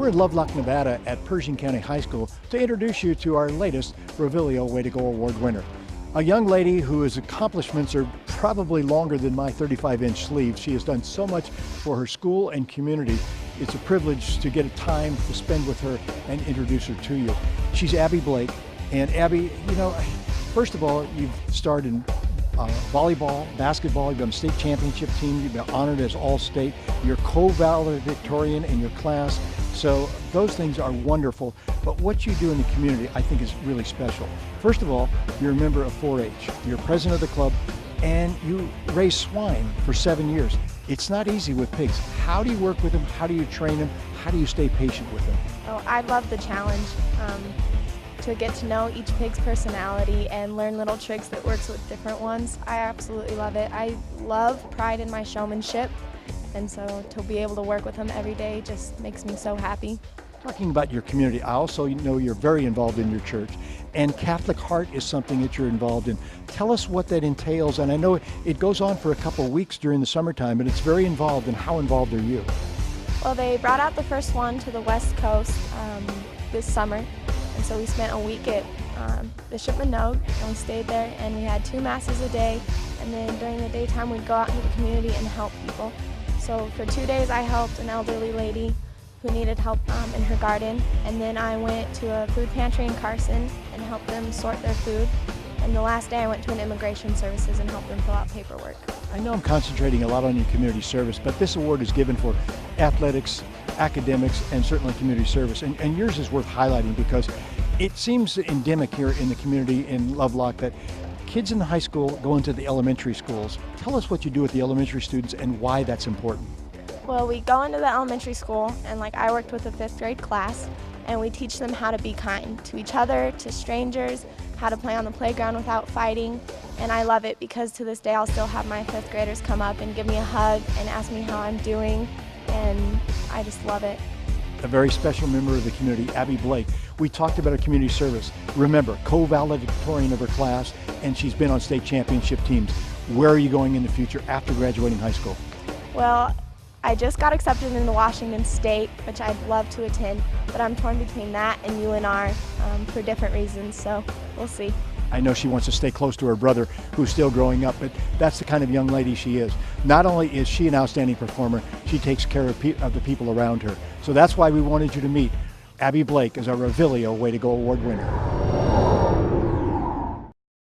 We're in Lovelock, Nevada at Pershing County High School to introduce you to our latest Reviglio Way to Go Award winner. A young lady whose accomplishments are probably longer than my 35-inch sleeve. She has done so much for her school and community. It's a privilege to get a time to spend with her and introduce her to you. She's Abby Blake. And Abby, you know, first of all, you've starred in volleyball, basketball, you've been on a state championship team, you've been honored as All-State, you're co-valedictorian in your class, so those things are wonderful, but what you do in the community I think is really special. First of all, you're a member of 4-H, you're president of the club, and you raise swine for 7 years. It's not easy with pigs. How do you work with them? How do you train them? How do you stay patient with them? Oh, I love the challenge. To get to know each pig's personality and learn little tricks that works with different ones. I absolutely love it. I love pride in my showmanship, and so to be able to work with them every day just makes me so happy. Talking about your community, I also know you're very involved in your church, and Catholic Heart is something that you're involved in. Tell us what that entails, and I know it goes on for a couple weeks during the summertime, but it's very involved, and how involved are you? Well, they brought out the first one to the West Coast this summer. And so we spent a week at Bishop Minogue, and we stayed there, and we had 2 masses a day, and then during the daytime we'd go out into the community and help people. So for 2 days I helped an elderly lady who needed help in her garden, and then I went to a food pantry in Carson and helped them sort their food. And the last day I went to an immigration services and helped them fill out paperwork. I know I'm concentrating a lot on your community service, but this award is given for athletics, academics, and certainly community service. And yours is worth highlighting because it seems endemic here in the community in Lovelock that kids in the high school go into the elementary schools. Tell us what you do with the elementary students and why that's important. Well, we go into the elementary school, and like I worked with a 5th grade class, and we teach them how to be kind to each other, to strangers, how to play on the playground without fighting. And I love it because to this day I'll still have my 5th graders come up and give me a hug and ask me how I'm doing, and I just love it. A very special member of the community, Abby Blake. We talked about her community service. Remember, co-valedictorian of her class, and she's been on state championship teams. Where are you going in the future after graduating high school? Well, I just got accepted into Washington State, which I'd love to attend, but I'm torn between that and UNR for different reasons, so we'll see. I know she wants to stay close to her brother, who's still growing up, but that's the kind of young lady she is. Not only is she an outstanding performer, she takes care of the people around her. So that's why we wanted you to meet Abby Blake as our Reviglio Way to Go Award winner.